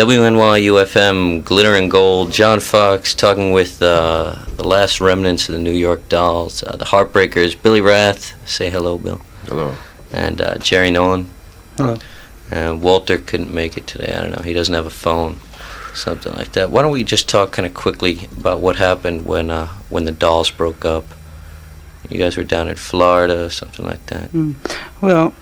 WNYU FM, Glitter and Gold. John Fox talking with the last remnants of the New York Dolls, the Heartbreakers. Billy Rath, say hello, Bill. Hello. And Jerry Nolan. Hello. And Walter couldn't make it today. I don't know. He doesn't have a phone, something like that. Why don't we just talk kind of quickly about what happened when the Dolls broke up? You guys were down in Florida, something like that. Well,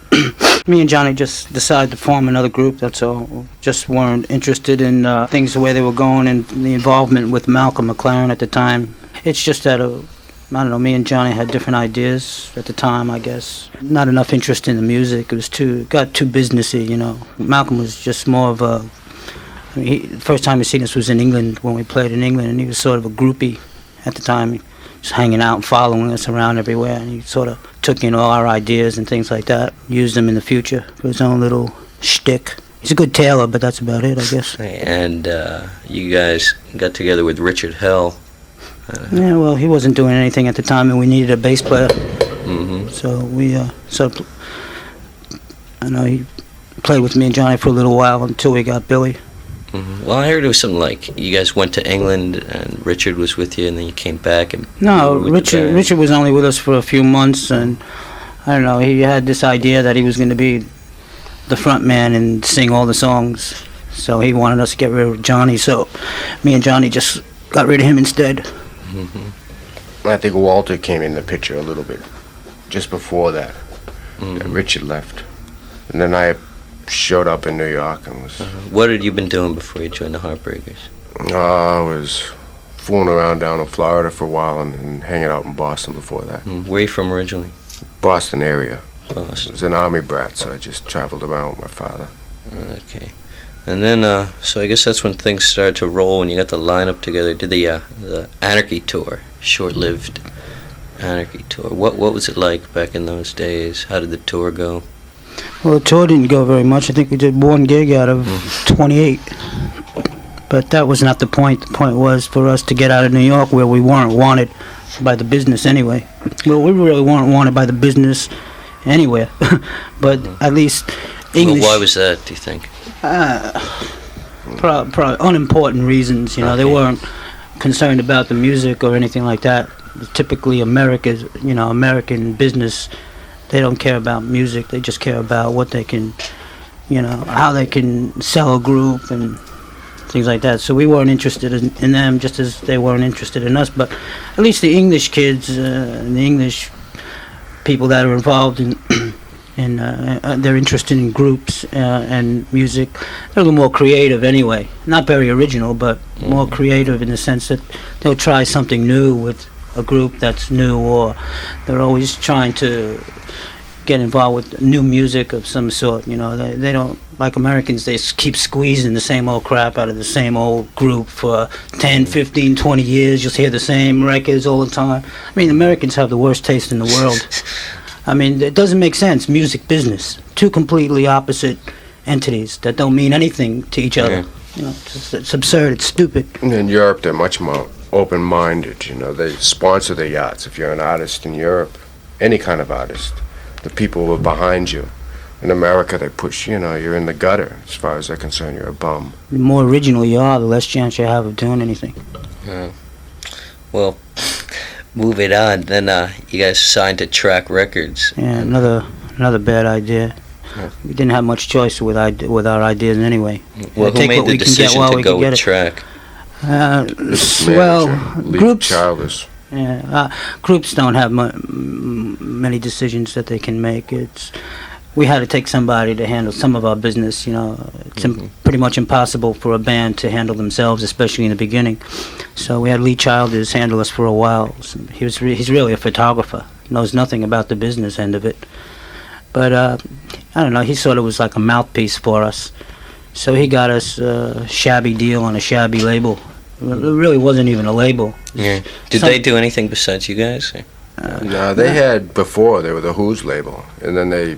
me and Johnny just decided to form another group, that's all. Just weren't interested in things the way they were going and the involvement with Malcolm McLaren at the time. It's just that, I don't know, me and Johnny had different ideas at the time, I guess. Not enough interest in the music. It was got too businessy, you know. Malcolm was just more of a... the first time he seen us was in England, when we played in England, and he was sort of a groupie at the time. Just hanging out and following us around everywhere, and he sort of took in all our ideas and things like that, used them in the future for his own little shtick. He's a good tailor, but that's about it, I guess. And you guys got together with Richard Hell. Yeah, well, he wasn't doing anything at the time, and we needed a bass player. So we I know he played with me and Johnny for a little while until we got Billy. Well, I heard it was something like you guys went to England and Richard was with you, and then you came back. And no, Richard was only with us for a few months, and I don't know. He had this idea that he was going to be the front man and sing all the songs. So he wanted us to get rid of Johnny. So me and Johnny just got rid of him instead. I think Walter came in the picture a little bit just before that. And Richard left, and then I showed up in New York and was... What had you been doing before you joined the Heartbreakers? I was fooling around down in Florida for a while and hanging out in Boston before that. Where are you from originally? Boston area. Boston. I was an army brat, so I just traveled around with my father. Okay. And then, so I guess that's when things started to roll, when you got the lineup together. Did the Anarchy Tour, short-lived Anarchy Tour. What was it like back in those days? How did the tour go? Well, the tour didn't go very much. I think we did one gig out of 28. But that was not the point. The point was for us to get out of New York, where we weren't wanted by the business anyway. Well, we really weren't wanted by the business anywhere. But at least English... Well, why was that, do you think? Probably unimportant reasons. You know, they weren't concerned about the music or anything like that. Typically, American business... They don't care about music. They just care about what they can, how they can sell a group and things like that. So we weren't interested in them, just as they weren't interested in us. But at least the English kids and the English people that are involved in they're interested in groups and music. They're a little more creative anyway. Not very original, but more creative in the sense that they'll try something new with a group that's new, or they're always trying to get involved with new music of some sort. They don't, like Americans, they keep squeezing the same old crap out of the same old group for 10, 15, 20 years. You'll hear the same records all the time. I mean, Americans have the worst taste in the world. I mean, it doesn't make sense. Music business, two completely opposite entities that don't mean anything to each other. It's absurd. It's stupid. In Europe, they're much more open-minded. They sponsor the yachts. If you're an artist in Europe, any kind of artist, the people are behind you. In America, they push, you're in the gutter. As far as they're concerned, you're a bum. The more original you are, the less chance you have of doing anything. Well, moving on, then you guys signed to Track Records. Yeah, another bad idea. We didn't have much choice with our ideas anyway. Well, who made the decision to go with Track? Groups. Childish. Yeah, groups don't have many decisions that they can make. We had to take somebody to handle some of our business. It's pretty much impossible for a band to handle themselves, especially in the beginning. So we had Lee Childers handle us for a while. He's really a photographer, knows nothing about the business end of it. But I don't know. He sort of was like a mouthpiece for us. So he got us a shabby deal on a shabby label. It really wasn't even a label. Yeah. Did they do anything besides you guys? No, they had before. They were the Who's label, and then they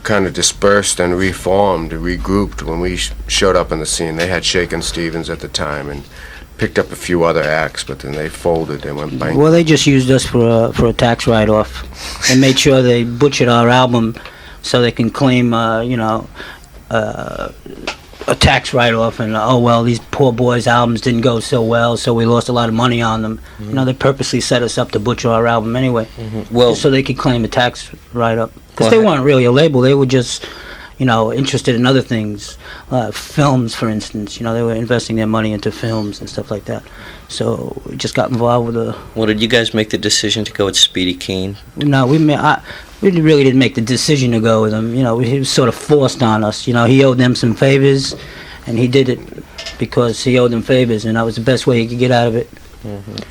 kind of dispersed and reformed, regrouped when we showed up in the scene. They had Shakin' Stevens at the time and picked up a few other acts, but then they folded and went bankrupt. Well, they just used us for a tax write-off and made sure they butchered our album so they can claim, a tax write-off, and oh well, these poor boys' albums didn't go so well, so we lost a lot of money on them. You know, they purposely set us up to butcher our album anyway, Well, just so they could claim a tax write-up. Because Well, they weren't really a label; they were just, you know, interested in other things, films, for instance. You know, they were investing their money into films and stuff like that. So we just got involved with the. well, did you guys make the decision to go with Speedy Keen? No, we really didn't make the decision to go with him. You know, he was sort of forced on us. You know, he owed them some favors, and he did it because he owed them favors, and that was the best way he could get out of it.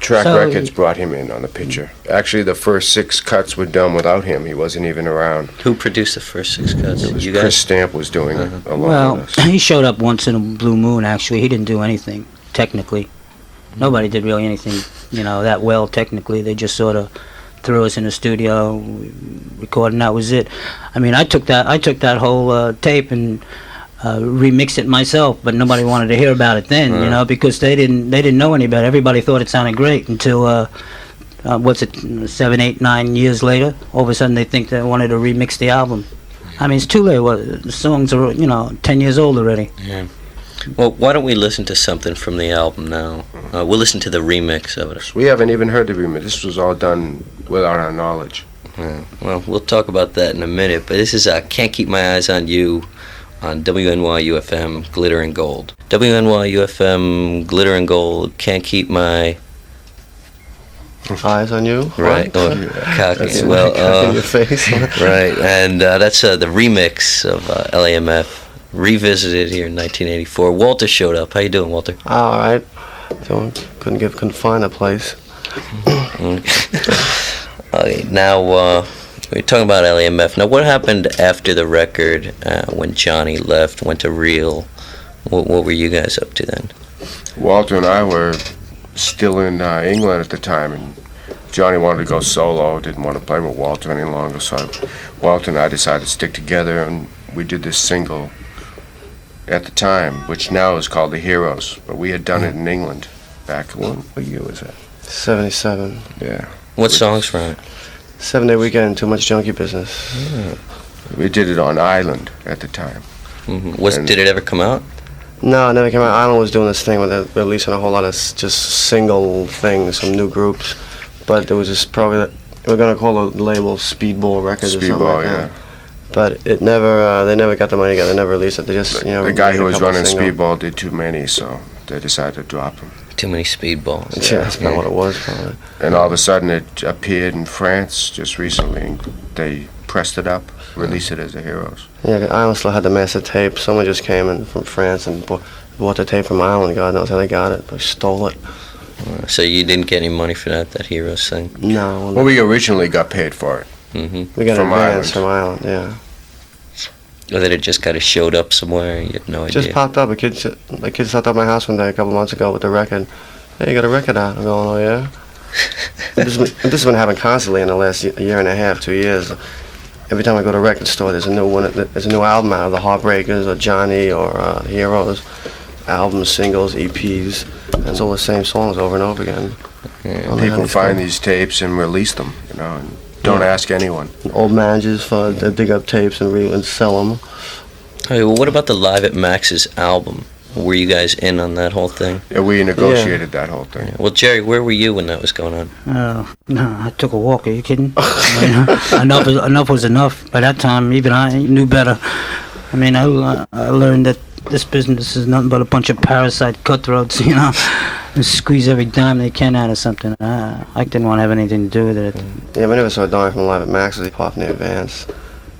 Track So- Records brought him in on the picture. Actually, the first 6 cuts were done without him. He wasn't even around. Who produced the first 6 cuts? It was You Chris guys? Stamp was doing it along Well, with us. he showed up once in a blue moon. Actually, he didn't do anything technically. Nobody did really anything, you know, that well technically. They just sort of threw us in the studio, we recorded, and that was it. I mean, I took that whole tape and remixed it myself, but nobody wanted to hear about it then, you know, because they didn't know any better. Everybody thought it sounded great until what's it, 7, 8, 9 years later, all of a sudden they think they wanted to remix the album. I mean, it's too late. Well, the songs are, you know, 10 years old already. Yeah. Well, why don't we listen to something from the album now? We'll listen to the remix of it. We haven't even heard the remix. This was all done without our knowledge. Yeah. Well, we'll talk about that in a minute, but this is Can't Keep My Eyes on You on WNYU FM, Glitter and Gold. WNYU FM, Glitter and Gold, Can't Keep My... Eyes on you. Right. Oh, cocky. That's Well, cock in your face. right, and that's the remix of LAMF, revisited here in 1984. Walter showed up. How you doing, Walter? All right. So couldn't find a place. Okay, now we're talking about LAMF. Now, what happened after the record when Johnny left, went to Real? What were you guys up to then? Walter and I were still in England at the time, and Johnny wanted to go solo, didn't want to play with Walter any longer, so Walter and I decided to stick together, and we did this single at the time, which now is called The Heroes, but we had done it in England back, what year was that? 77. Yeah. What songs from it? 7-day weekend. Too much junkie business. We did it on Island at the time. Did it ever come out? No, it never came out. Island was doing this thing where they're releasing a whole lot of just single things, some new groups, but there was just probably we're gonna call the label Speedball Records or something Speedball, like yeah. that. But it never, they never got the money together. They never released it. They just, you know, The guy made who a was couple running singles. Speedball did too many, so they decided to drop him. Too many speedballs. Yeah, that's about what it was, probably. And all of a sudden it appeared in France just recently, and they pressed it up, released it as The Heroes. Yeah, Island still had the master tape. Someone just came in from France and bought the tape from Island. God knows how they got it. They stole it. So you didn't get any money for that Heroes thing? No. Well, we originally got paid for it. We got from an advance Island. from Island, yeah. Or that it just kind of showed up somewhere, you had no idea? Just popped up. A kid stopped at my house one day a couple months ago with the record. Hey, you got a record out? I'm going, oh yeah? this has been happening constantly in the last year and a half, 2 years. Every time I go to a record store, there's a new one. There's a new album out of the Heartbreakers or Johnny or the Heroes. Albums, singles, EPs. And it's all the same songs over and over again. Yeah. People find these tapes and release them, you know, and don't ask anyone. Old managers they dig up tapes and sell them. Hey, well, what about the Live at Max's album? Were you guys in on that whole thing? Yeah, we negotiated that whole thing. Well, Jerry, where were you when that was going on? No, I took a walk. Are you kidding? I mean, enough was enough. By that time, even I knew better. I mean, I learned that this business is nothing but a bunch of parasite cutthroats, you know, and squeeze every dime they can out of something. I didn't want to have anything to do with it. Yeah, we never saw Donnie from Live at Max's. He popped in the advance.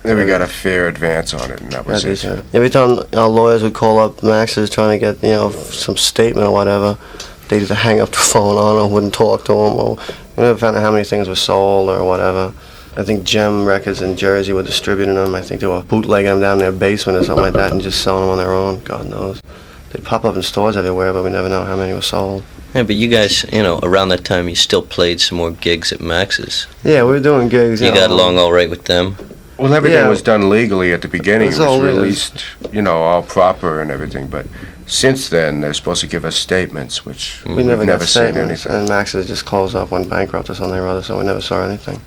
Then we got a fair advance on it, and that was it. Every time our lawyers would call up Max's trying to get, you know, some statement or whatever, they'd either hang up the phone on or wouldn't talk to them, or we never found out how many things were sold or whatever. I think Gem Records in Jersey were distributing them. I think they were bootlegging them down in their basement or something like that and just selling them on their own. God knows. They'd pop up in stores everywhere, but we never know how many were sold. Yeah, but you guys, you know, around that time, you still played some more gigs at Max's. Yeah, we were doing gigs. You got along all right with them? Well, everything Yeah. was done legally at the beginning. It's It was all legal. released, you know, all proper and everything. But since then, they're supposed to give us statements, which We we've never got seen statements, anything. and Max's just closed up, went bankrupt or something or other, so we never saw anything.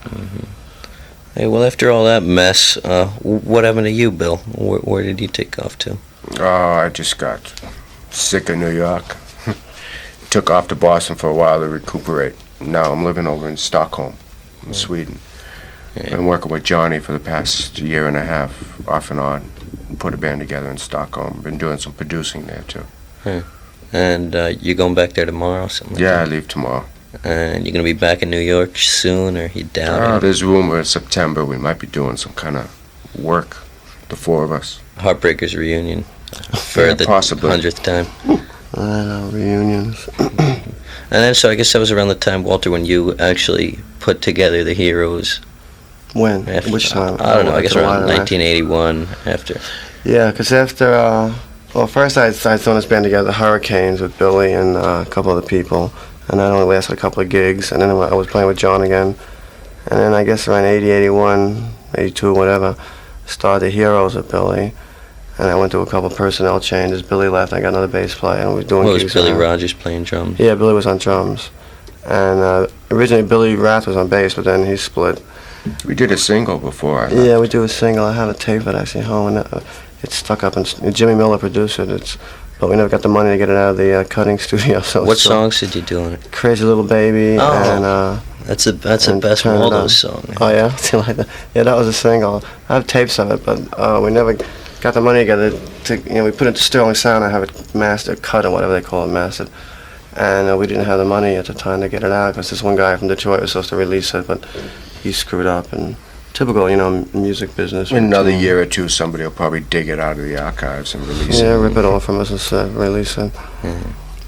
Hey, well, after all that mess, what happened to you, Bill? Where did you take off to? Oh, I just got sick of New York. Took off to Boston for a while to recuperate. Now I'm living over in Stockholm, in Sweden. Been working with Johnny for the past year and a half, off and on. Put a band together in Stockholm. Been doing some producing there too. And you're going back there tomorrow, something like Yeah, I that? leave tomorrow. And you're going to be back in New York soon, or you doubt it? There's rumor in September we might be doing some kind of work, the four of us. Heartbreakers reunion for the possibly. 100th time. I know, reunions. And then, so I guess that was around the time, Walter, when you actually put together the Heroes. When? After, Which time? I don't know, I guess After around what, 1981, after. Yeah, because after, well, first I thrown this band together, the Hurricanes, with Billy and a couple other people, and that only lasted a couple of gigs, and then I was playing with John again, and then I guess around 80, 81, 82, whatever, started the Heroes with Billy, and I went through a couple of personnel changes. Billy left, I got another bass player, and we were doing What was gigs Billy around. Rogers playing drums? Yeah, Billy was on drums, and originally Billy Rath was on bass, but then he split. We did a single before. Yeah, we do a single. I have a tape of it actually home, and it's stuck up. And Jimmy Miller produced it. But we never got the money to get it out of the cutting studio. So What it's still songs did you do on it? Crazy Little Baby Oh. and That's the and best Turn It Waldo On. song. Oh yeah, do you like that? Yeah, that was a single. I have tapes of it, but we never got the money together to. We put it to Sterling Sound and have it mastered, cut or whatever they call it, mastered. And we didn't have the money at the time to get it out because this one guy from Detroit was supposed to release it, but he screwed up. And typical, music business. In another year or two, somebody will probably dig it out of the archives and release Yeah, it. rip it off from us and release it.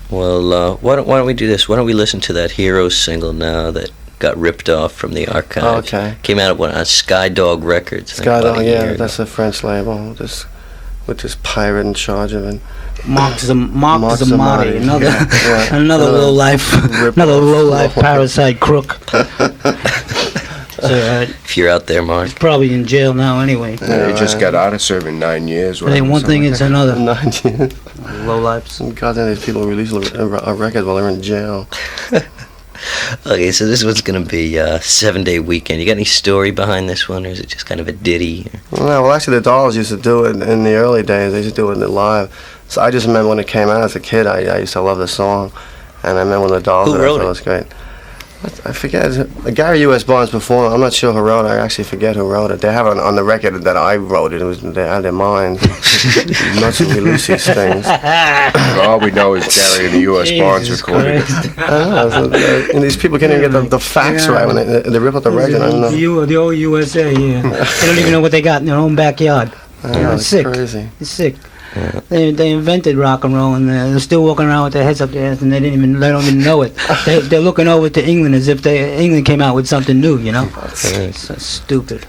Well, why don't we do this? Why don't we listen to that Heroes single now that got ripped off from the archive? Okay. Came out on Skydog Records. I think, Skydog, about a year yeah, ago. that's a French label with this pirate in charge of it. Mark Mark Zamati, Zamati, another yeah. another low life, another low life parasite crook. So, If you're out there, Mark. probably in jail now anyway. He just got out of serving 9 years. But then one thing is another. 19. Low lives. God damn, these people release a record while they're in jail. Okay, so this one's going to be a 7-day weekend. You got any story behind this one, or is it just kind of a ditty? Well, actually, the Dolls used to do it in the early days. They used to do it live. So I just remember when it came out as a kid, I used to love the song. And I remember when the Dolls Who did wrote it it? was great. I forget. Gary U.S. Barnes performed. I'm not sure who wrote it. I actually forget who wrote it. They have it on the record that I wrote it. It was they had their minds. Nuts and release these things. All we know is Gary and the U.S. Barnes Jesus recorded it. Christ. And these people can't even get the facts Yeah. right when they rip up the record. I don't know. The old USA, yeah. They don't even know what they got in their own backyard. I know, It's it's sick. crazy. It's sick. They invented rock and roll, and they're still walking around with their heads up their ass, and they don't even know it. They're looking over to England as if England came out with something new, It's so stupid.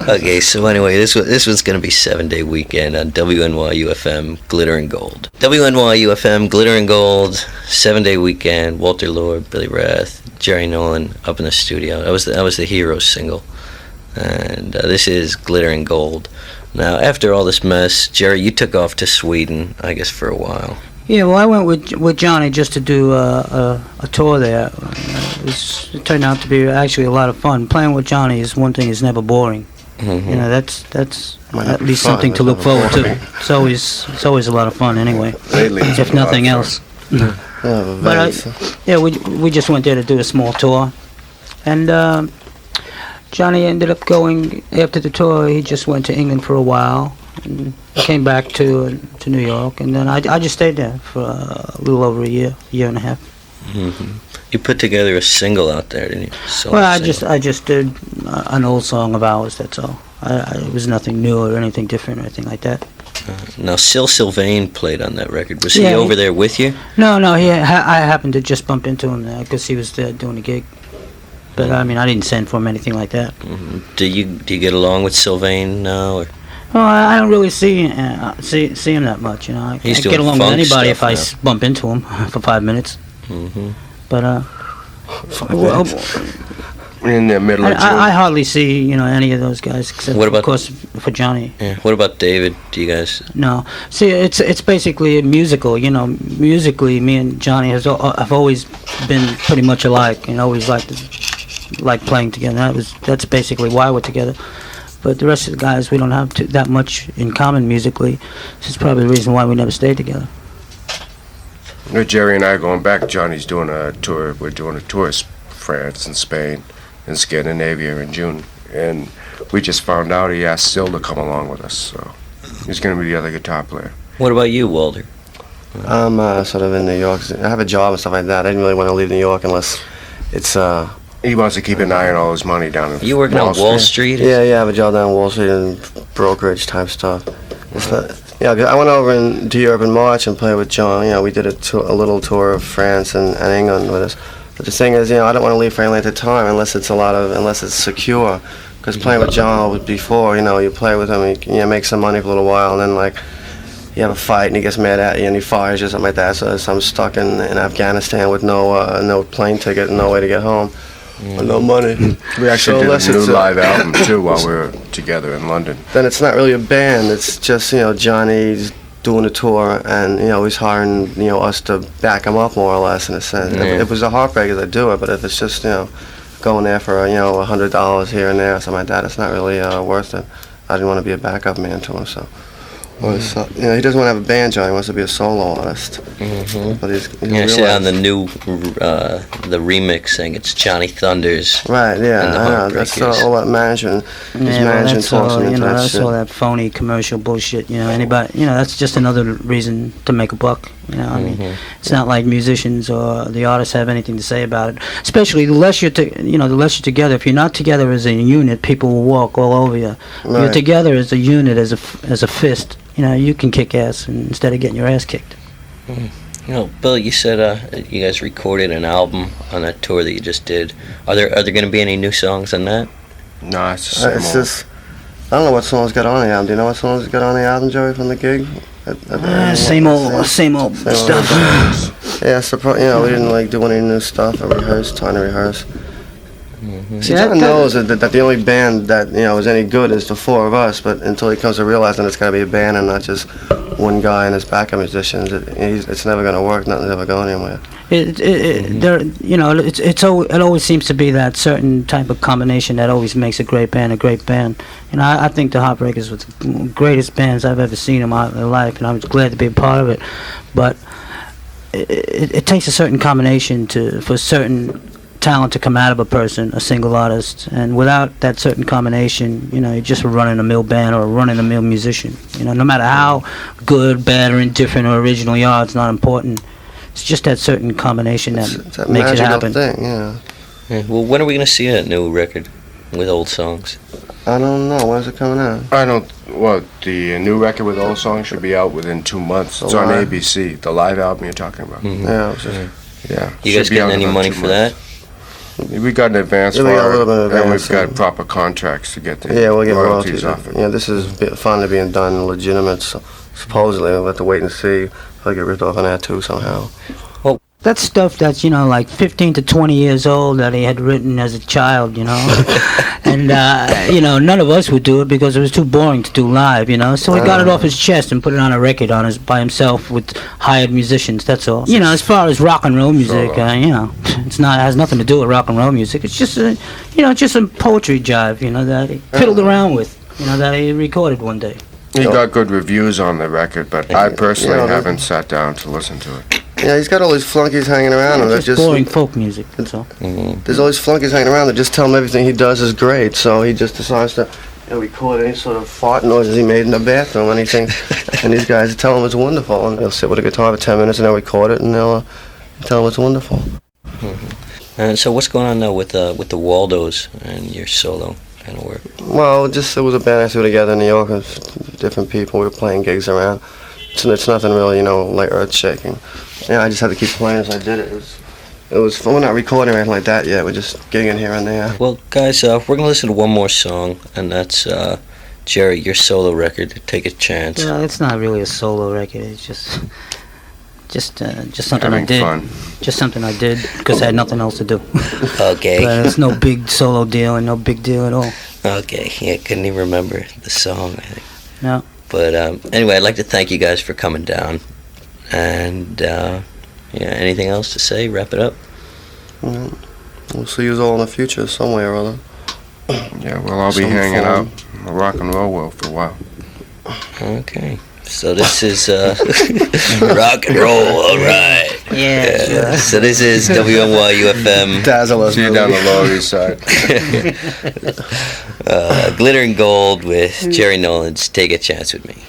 Okay, so anyway, this one's going to be 7-day weekend on WNYU FM, Glitter and Gold. WNYU FM, Glitter and Gold, 7-day weekend. Walter Lord, Billy Rath, Jerry Nolan up in the studio. That was the Heroes single, and this is Glitter and Gold. Now, after all this mess, Jerry, you took off to Sweden, I guess, for a while. Yeah, well, I went with Johnny just to do a tour there. It turned out to be actually a lot of fun. Playing with Johnny is one thing; is never boring. Mm-hmm. That's Might not at be least fun, something but to look never forward to. boring. It's always a lot of fun anyway, Lately, it's if been a lot nothing of else. Yeah, But yeah, we just went there to do a small tour, and Johnny ended up going after the tour. He just went to England for a while, and came back to New York, and then I just stayed there for a little over a year and a half. Mm-hmm. You put together a single out there, didn't you? Solo Well, single. I just did an old song of ours. That's all. It was nothing new or anything different or anything like that. Now, Sylvain played on that record. Was he Yeah, over there with you? No, I happened to just bump into him there because he was there doing a gig. But I mean, I didn't send for him anything like that. Mm-hmm. Do you get along with Sylvain now? Or? Well, I don't really see him that much. I He's get doing along with funk anybody if stuff I now. bump into him for 5 minutes. Mm-hmm. But Well, in the middle of June. I hardly see any of those guys except What about- of course for Johnny. Yeah. What about David? Do you guys? No, see, it's basically musical. Musically, me and Johnny have always been pretty much alike, and always like playing together. That's basically why we're together. But the rest of the guys, we don't have that much in common musically. This is probably the reason why we never stayed together. Jerry and I are going back. Johnny's doing a tour. We're doing a tour of France and Spain and Scandinavia in June. And we just found out he asked Sil to come along with us. So he's going to be the other guitar player. What about you, Walter? I'm sort of in New York. I have a job and stuff like that. I didn't really want to leave New York unless it's He wants to keep an eye on all his money down in You working on Wall Street? Yeah, I have a job down on Wall Street and brokerage type stuff. It's not, yeah, 'cause I went over to Europe in March and played with John. You know, we did a little tour of France and England with us. But the thing is, you know, I don't want to leave for any length of time unless it's secure. Because playing with John before, you know, you play with him, you know, make some money for a little while, and then like you have a fight and he gets mad at you and he fires you or something like that. So I'm stuck in Afghanistan with no plane ticket and no way to get home. No money. We actually did a new live album too while we were together in London. Then it's not really a band. It's just, you know, Johnny's doing a tour and, you know, he's hiring, you know, us to back him up more or less in a sense. Yeah. If it was the Heartbreakers, I'd do it. But if it's just, you know, going there for, you know, $100 here and there or something like that, it's not really worth it. I didn't want to be a backup man to him, so. You know, he doesn't want to have a band, Johnny. He wants to be a solo artist. Mm-hmm. But he's Yeah, I see on the new the remix saying it's Johnny Thunders. Right, yeah, and the I know. That's Heartbreakers. all that management. His Yeah, well, management that's all, talks him you into know, that that's shit. all that phony commercial bullshit. You know, anybody, you know, that's just another reason to make a buck. You know, I mean, it's not like musicians or the artists have anything to say about it. Especially the less you're together. If you're not together as a unit, people will walk all over you. If you're Right. together as a unit, as a fist, you know, you can kick ass instead of getting your ass kicked. You know, Bill, you said you guys recorded an album on that tour that you just did. Are there going to be any new songs on that? No, it's the same It's old. just, I don't know what songs got on the album. Do you know what songs got on the album, Joey, from the gig? Same old stuff. Yeah, you know, we didn't like do any new stuff or trying to rehearse. See, Yeah, John knows that the only band that, you know, is any good is the four of us, but until he comes to realize that it's got to be a band and not just one guy and his backup musicians, it's never going to work. Nothing's ever going anywhere. You know, it always seems to be that certain type of combination that always makes a great band a great band. You know, I think the Heartbreakers was the greatest bands I've ever seen in my life, and I was glad to be a part of it. But it takes a certain combination for certain talent to come out of a person, a single artist, and without that certain combination, you know, you're just a run-of-the-mill band or a run-of-the-mill musician. You know, no matter how good, bad, or indifferent or original you are, it's not important. It's just that certain combination that It's that makes it magical happen. thing, yeah. Yeah, well, when are we going to see that new record with old songs? I don't know. When's it coming out? The new record with old songs should be out within 2 months. The It's on live? ABC, the live album you're talking about. Yeah, it was just, Yeah. You should guys be out getting in any about money 2 for months. that? We got an advance Yeah, we for got a little bit of it, and advance, we've got yeah. proper contracts to get the yeah, we'll get royalties royalties. off it. Yeah, this is finally being done legitimate, so supposedly. We'll have to wait and see if I get ripped off on that too somehow. That's stuff that's, you know, like 15 to 20 years old that he had written as a child, you know. And, you know, none of us would do it because it was too boring to do live, you know. So he got it off his chest and put it on a record by himself with hired musicians, that's all. You know, as far as rock and roll music, you know, it has nothing to do with rock and roll music. It's just, you know, just some poetry jive, you know, that he fiddled around with, you know, that he recorded one day. He got good reviews on the record, but I personally Yeah, haven't sat down to listen to it. Yeah, he's got all these flunkies hanging around him. It's just boring folk music, that's all. There's all these flunkies hanging around that just tell him everything he does is great, so he just decides to record any sort of fart noises he made in the bathroom, anything, and these guys tell him it's wonderful, and they'll sit with a guitar for 10 minutes and they'll record it, and they'll tell him it's wonderful. And so what's going on now with the Waldos and your solo kind of work? Well, it was a band I threw together in New York with different people. We were playing gigs around. It's nothing really, you know, like earth-shaking. Yeah, I just had to keep playing as I did it. It was fun. We're not recording or anything like that yet. We're just gigging here and there. Well, guys, we're going to listen to one more song, and that's Jerry, your solo record, Take a Chance. Well, it's not really a solo record. It's just something I Having did. fun. Just something I did because I had nothing else to do. Okay. But it's no big solo deal and no big deal at all. Okay, yeah, couldn't even remember the song, I think. No. But anyway, I'd like to thank you guys for coming down. And, yeah, anything else to say? Wrap it up. We'll see you all in the future some way or other. Yeah, we'll all be Some hanging form. out. the rock and roll world for a while. Okay. So this is rock and roll, all right. Yeah. So this is WNYU FM. Dazzle us. See you down the Lower East Side. Glitter and Gold with Jerry Nolan's Take a Chance with Me.